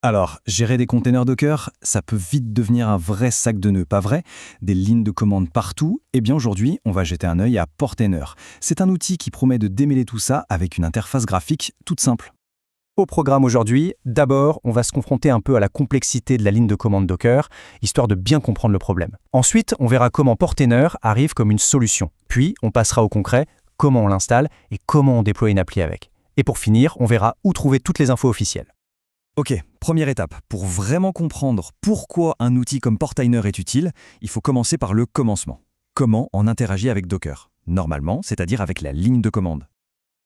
Alors, gérer des containers Docker, ça peut vite devenir un vrai sac de nœuds, pas vrai? Des lignes de commande partout. Eh bien aujourd'hui, on va jeter un œil à Portainer. C'est un outil qui promet de démêler tout ça avec une interface graphique toute simple. Au programme aujourd'hui, d'abord, on va se confronter un peu à la complexité de la ligne de commande Docker, histoire de bien comprendre le problème. Ensuite, on verra comment Portainer arrive comme une solution. Puis, on passera au concret, comment on l'installe et comment on déploie une appli avec. Et pour finir, on verra où trouver toutes les infos officielles. Ok, première étape. Pour vraiment comprendre pourquoi un outil comme Portainer est utile, il faut commencer par le commencement. Comment on interagit avec Docker? Normalement, c'est-à-dire avec la ligne de commande.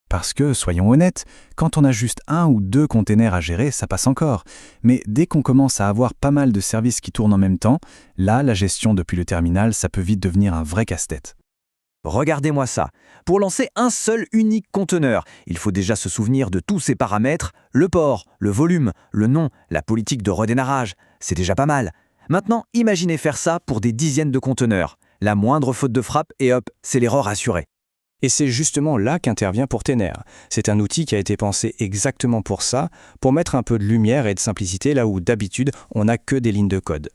Parce que, soyons honnêtes, quand on a juste un ou deux containers à gérer, ça passe encore. Mais dès qu'on commence à avoir pas mal de services qui tournent en même temps, là, la gestion depuis le terminal, ça peut vite devenir un vrai casse-tête. Regardez-moi ça. Pour lancer un seul unique conteneur, il faut déjà se souvenir de tous ces paramètres, le port, le volume, le nom, la politique de redémarrage. C'est déjà pas mal. Maintenant, imaginez faire ça pour des dizaines de conteneurs. La moindre faute de frappe et hop, c'est l'erreur assurée. Et c'est justement là qu'intervient Portainer. C'est un outil qui a été pensé exactement pour ça, pour mettre un peu de lumière et de simplicité là où d'habitude on n'a que des lignes de code.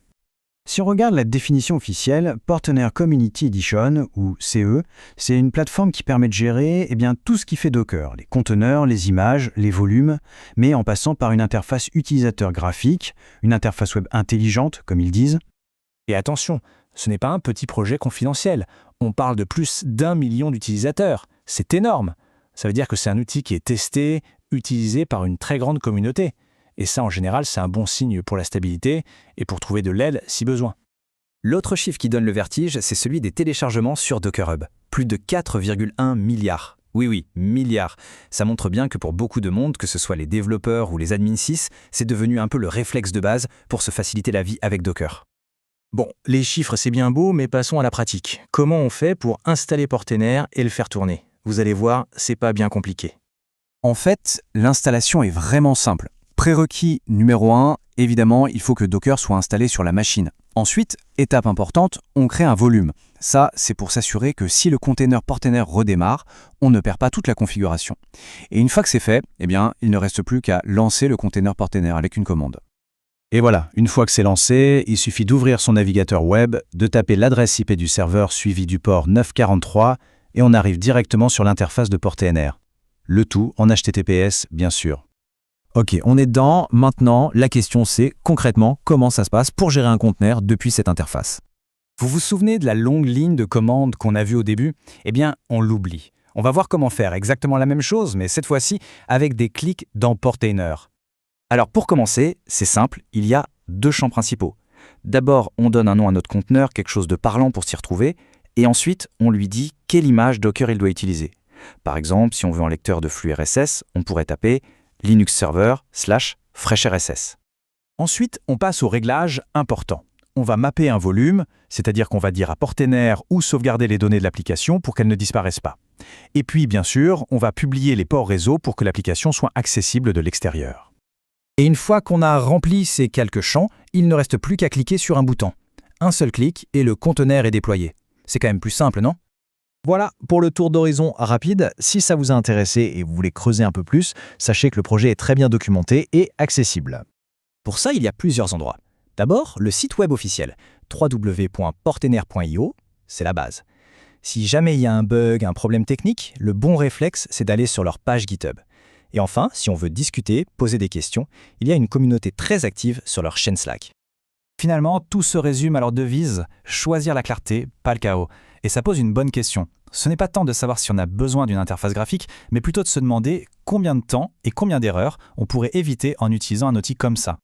Si on regarde la définition officielle, Portainer Community Edition, ou CE, c'est une plateforme qui permet de gérer tout ce qui fait Docker, les conteneurs, les images, les volumes, mais en passant par une interface utilisateur graphique, une interface web intelligente, comme ils disent. Et attention, ce n'est pas un petit projet confidentiel. On parle de plus d'1 million d'utilisateurs. C'est énorme. Ça veut dire que c'est un outil qui est testé, utilisé par une très grande communauté. Et ça, en général, c'est un bon signe pour la stabilité et pour trouver de l'aide si besoin. L'autre chiffre qui donne le vertige, c'est celui des téléchargements sur Docker Hub. Plus de 4,1 milliards. Oui, milliards. Ça montre bien que pour beaucoup de monde, que ce soit les développeurs ou les admin 6, c'est devenu un peu le réflexe de base pour se faciliter la vie avec Docker. Bon, les chiffres, c'est bien beau, mais passons à la pratique. Comment on fait pour installer Portainer et le faire tourner? Vous allez voir, c'est pas bien compliqué. En fait, l'installation est vraiment simple. Prérequis numéro 1, évidemment, il faut que Docker soit installé sur la machine. Ensuite, étape importante, on crée un volume. Ça, c'est pour s'assurer que si le container Portainer redémarre, on ne perd pas toute la configuration. Et une fois que c'est fait, il ne reste plus qu'à lancer le container Portainer avec une commande. Et voilà, une fois que c'est lancé, il suffit d'ouvrir son navigateur web, de taper l'adresse IP du serveur suivi du port 943 et on arrive directement sur l'interface de Portainer. Le tout en HTTPS, bien sûr. Ok, on est dedans. Maintenant, la question c'est concrètement comment ça se passe pour gérer un conteneur depuis cette interface. Vous vous souvenez de la longue ligne de commande qu'on a vue au début? On l'oublie. On va voir comment faire exactement la même chose, mais cette fois-ci avec des clics dans Portainer. Alors pour commencer, c'est simple, il y a deux champs principaux. D'abord, on donne un nom à notre conteneur, quelque chose de parlant pour s'y retrouver, et ensuite, on lui dit quelle image Docker il doit utiliser. Par exemple, si on veut un lecteur de flux RSS, on pourrait taper Linux Server / FreshRSS. Ensuite, on passe au réglage important. On va mapper un volume, c'est-à-dire qu'on va dire à Portainer où sauvegarder les données de l'application pour qu'elles ne disparaissent pas. Et puis, bien sûr, on va publier les ports réseau pour que l'application soit accessible de l'extérieur. Et une fois qu'on a rempli ces quelques champs, il ne reste plus qu'à cliquer sur un bouton. Un seul clic et le conteneur est déployé. C'est quand même plus simple, non? Voilà pour le tour d'horizon rapide. Si ça vous a intéressé et vous voulez creuser un peu plus, sachez que le projet est très bien documenté et accessible. Pour ça, il y a plusieurs endroits. D'abord, le site web officiel, www.portainer.io, c'est la base. Si jamais il y a un bug, un problème technique, le bon réflexe, c'est d'aller sur leur page GitHub. Et enfin, si on veut discuter, poser des questions, il y a une communauté très active sur leur chaîne Slack. Finalement, tout se résume à leur devise, choisir la clarté, pas le chaos. Et ça pose une bonne question. Ce n'est pas tant de savoir si on a besoin d'une interface graphique, mais plutôt de se demander combien de temps et combien d'erreurs on pourrait éviter en utilisant un outil comme ça.